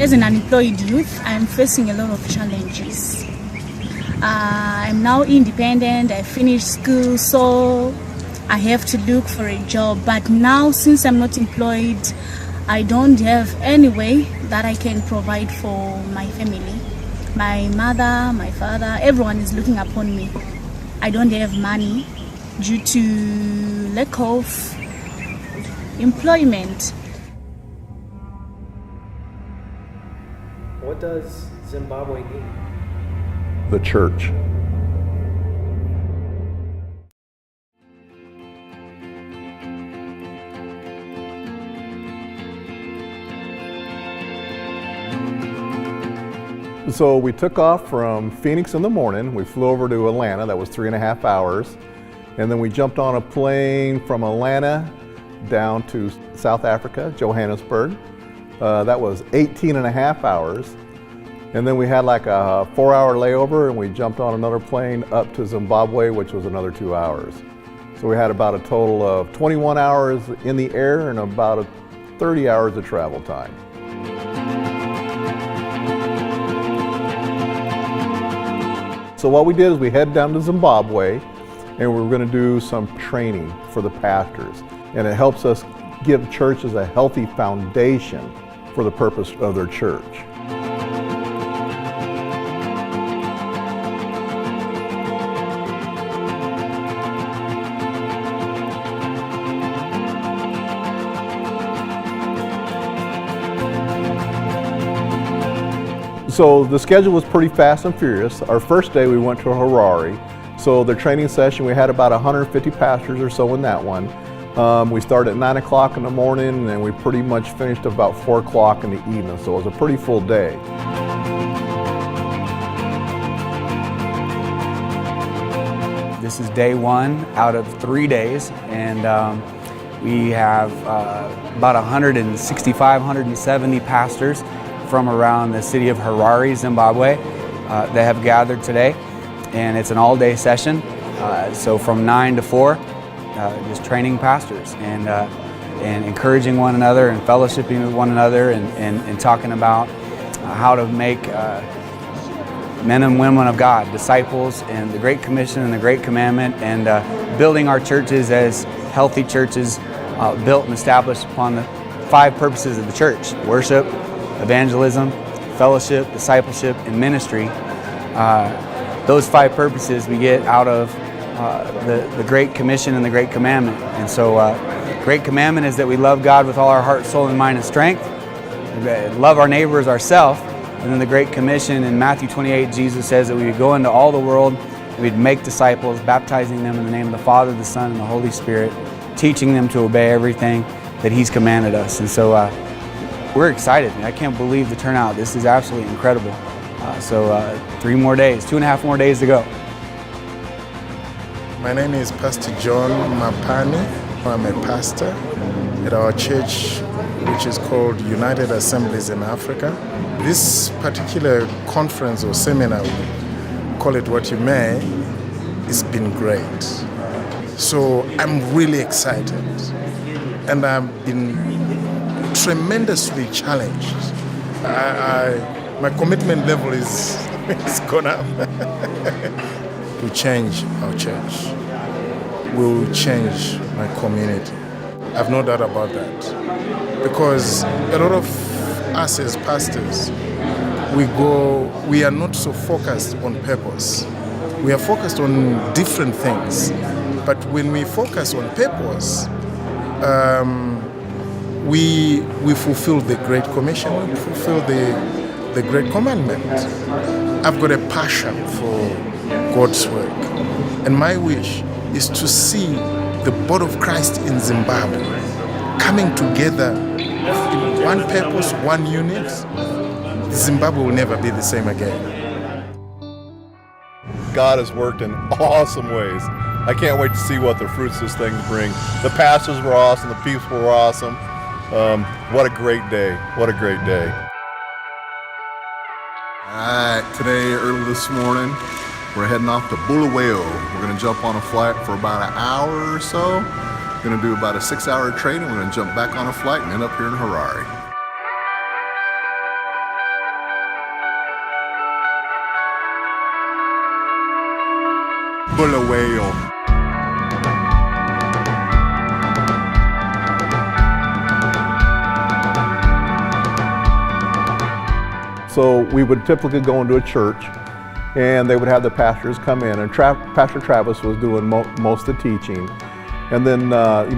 As an unemployed youth, I'm facing a lot of challenges. I'm now independent, I finished school, so I have to look for a job. But now, since I'm not employed, I don't have any way that I can provide for my family. My mother, my father, everyone is looking upon me. I don't have money due to lack of employment. What does Zimbabwe need? The church. So we took off from Phoenix in the morning. We flew over to Atlanta. That was 3.5 hours. And then we jumped on a plane from Atlanta down to South Africa, Johannesburg. That was 18.5 hours. And then we had like a 4-hour layover, and we jumped on another plane up to Zimbabwe, which was another 2 hours. So we had about a total of 21 hours in the air and about 30 hours of travel time. So what we did is we headed down to Zimbabwe, and we were going to do some training for the pastors. And it helps us give churches a healthy foundation for the purpose of their church. So the schedule was pretty fast and furious. Our first day we went to Harare. So the training session, we had about 150 pastors or so in that one. We started at 9 o'clock in the morning, and we pretty much finished about 4 o'clock in the evening. So it was a pretty full day. This is day 1 out of 3 days, and we have about 165, 170 pastors from around the city of Harare, Zimbabwe, that have gathered today, and it's an all-day session. So from 9 to 4, just training pastors and encouraging one another and fellowshipping with one another and talking about how to make men and women of God, disciples, and the Great Commission and the Great Commandment, and building our churches as healthy churches built and established upon the 5 purposes of the church: worship, evangelism, fellowship, discipleship, and ministry. Those 5 purposes we get out of the Great Commission and the Great Commandment. And so Great Commandment is that we love God with all our heart, soul, and mind and strength. Love our neighbor as ourselves. And then the Great Commission in Matthew 28, Jesus says that we would go into all the world and we'd make disciples, baptizing them in the name of the Father, the Son, and the Holy Spirit, teaching them to obey everything that He's commanded us. And so we're excited. I can't believe the turnout. This is absolutely incredible. 3 more days, 2.5 more days to go. My name is Pastor John Mapani. I'm a pastor at our church, which is called United Assemblies in Africa. This particular conference or seminar, call it what you may, it's been great. So I'm really excited, and I've been tremendously challenged. My commitment level is gone up to change our church. Will change my community. I've no doubt about that. Because a lot of us as pastors, we are not so focused on purpose. We are focused on different things. But when we focus on purpose, we fulfill the Great Commission, we fulfill the Great Commandment. I've got a passion for God's work. And my wish is to see the body of Christ in Zimbabwe coming together in one purpose, one unit. Zimbabwe will never be the same again. God has worked in awesome ways. I can't wait to see what the fruits these things bring. The pastors were awesome, the people were awesome. What a great day, what a great day. All right, today, early this morning, we're heading off to Bulawayo. We're gonna jump on a flight for about an hour or so. We're gonna do about a 6-hour training. We're gonna jump back on a flight and end up here in Harare. Bulawayo. So we would typically go into a church and they would have the pastors come in, and Pastor Travis was doing most of the teaching. And then,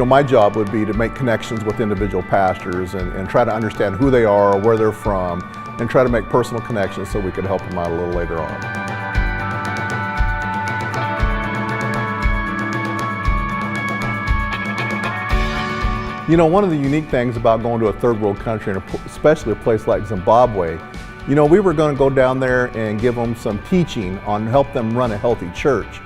my job would be to make connections with individual pastors and try to understand who they are, where they're from, and try to make personal connections so we could help them out a little later on. One of the unique things about going to a third world country, and especially a place like Zimbabwe, we were going to go down there and give them some teaching on help them run a healthy church.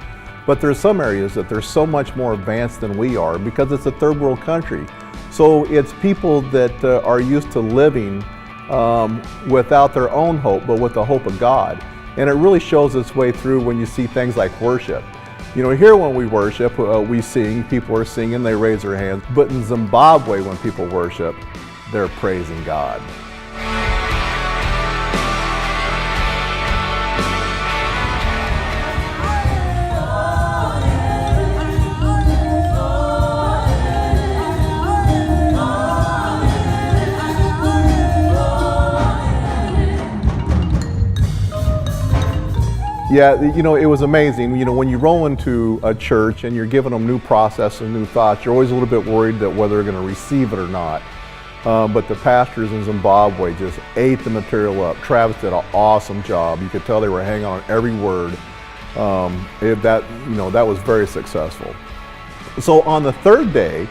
But there's some areas that they're so much more advanced than we are because it's a third world country. So it's people that are used to living without their own hope, but with the hope of God. And it really shows its way through when you see things like worship. Here when we worship, we sing, people are singing, they raise their hands. But in Zimbabwe, when people worship, they're praising God. Yeah, it was amazing. When you roll into a church and you're giving them new process and new thoughts, you're always a little bit worried that whether they're going to receive it or not. But the pastors in Zimbabwe just ate the material up. Travis did an awesome job. You could tell they were hanging on every word. That was very successful. So on the third day,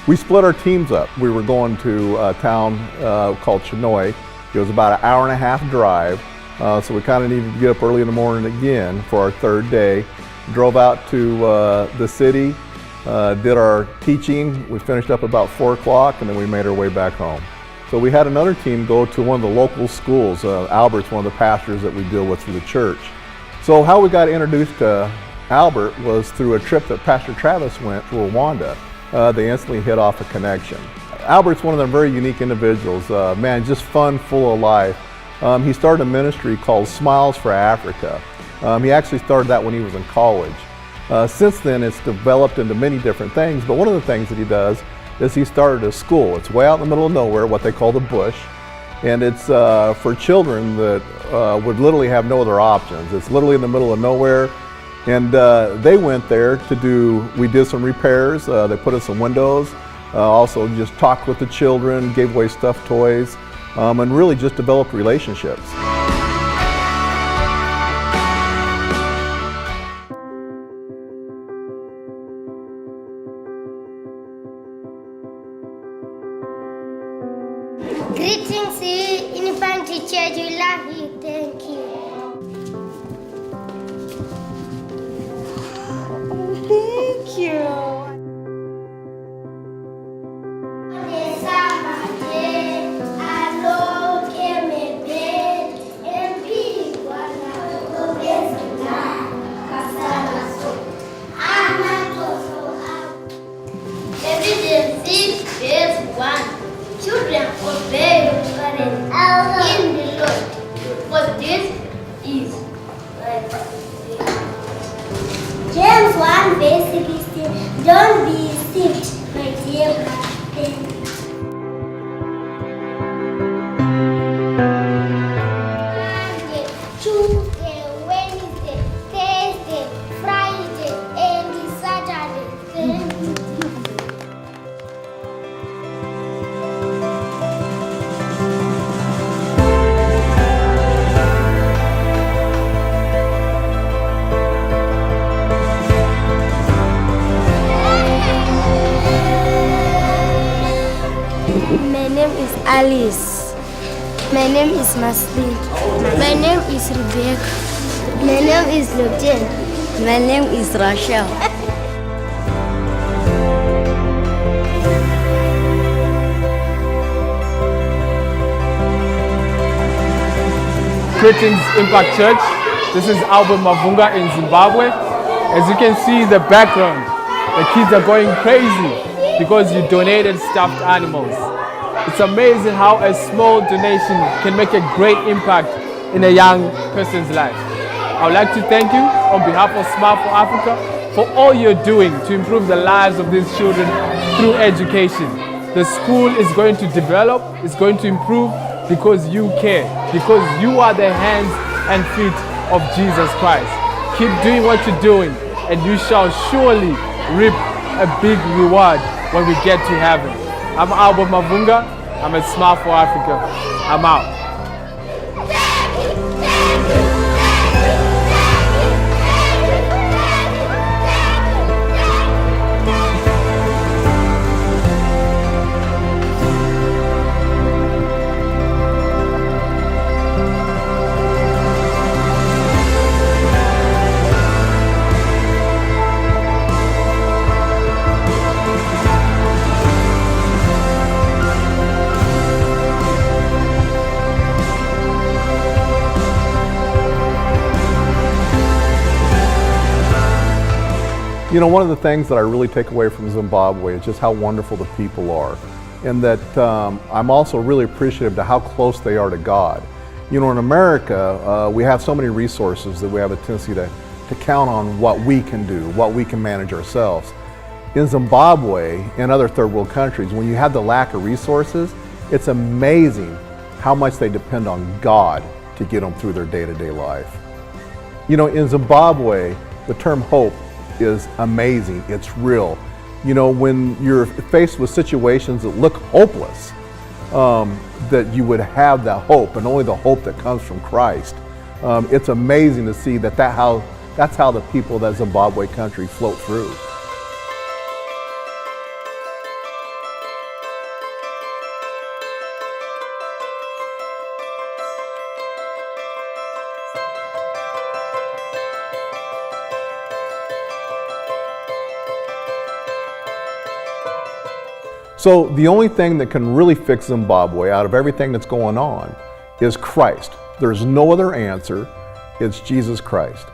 we split our teams up. We were going to a town called Chinoy. It was about an hour and a half drive. So we kind of needed to get up early in the morning again for our third day. Drove out to the city, did our teaching. We finished up about 4 o'clock and then we made our way back home. So we had another team go to one of the local schools. Albert's one of the pastors that we deal with through the church. So how we got introduced to Albert was through a trip that Pastor Travis went to Rwanda. They instantly hit off a connection. Albert's one of them very unique individuals. Man, just fun, full of life. He started a ministry called Smiles for Africa. He actually started that when he was in college. Since then, it's developed into many different things, but one of the things that he does is he started a school. It's way out in the middle of nowhere, what they call the bush, and it's for children that would literally have no other options. It's literally in the middle of nowhere, and they went there we did some repairs, they put in some windows, also just talked with the children, gave away stuffed toys, and really just developed relationships. Greetings, infant teacher, you love you, thank you. Thank you. Children obey your parents in the Lord, for this is right. James 1 verse 16. Don't be deceived, my dear brother. Monday, Tuesday, Wednesday, Thursday, Friday, and Saturday. Thank you. My name is Alice. My name is Masli. My name is Rebecca. My name is Lieutenant. My name is Rachel. Greetings, Impact Church. This is Albert Mavunga in Zimbabwe. As you can see in the background, the kids are going crazy because you donated stuffed animals. It's amazing how a small donation can make a great impact in a young person's life. I would like to thank you on behalf of Smile for Africa for all you're doing to improve the lives of these children through education. The school is going to develop, it's going to improve because you care, because you are the hands and feet of Jesus Christ. Keep doing what you're doing and you shall surely reap a big reward when we get to heaven. I'm Albert Mavunga, I'm at Smile for Africa. I'm out. You know, one of the things that I really take away from Zimbabwe is just how wonderful the people are, and that I'm also really appreciative to how close they are to God. You know, in America, we have so many resources that we have a tendency to count on what we can do, what we can manage ourselves. In Zimbabwe and other third world countries, when you have the lack of resources, it's amazing how much they depend on God to get them through their day-to-day life. You know, in Zimbabwe, the term hope is amazing, it's real. You know, when you're faced with situations that look hopeless, that you would have that hope, and only the hope that comes from Christ. It's amazing to see that's how the people of that Zimbabwe country float through. So the only thing that can really fix Zimbabwe out of everything that's going on is Christ. There's no other answer. It's Jesus Christ.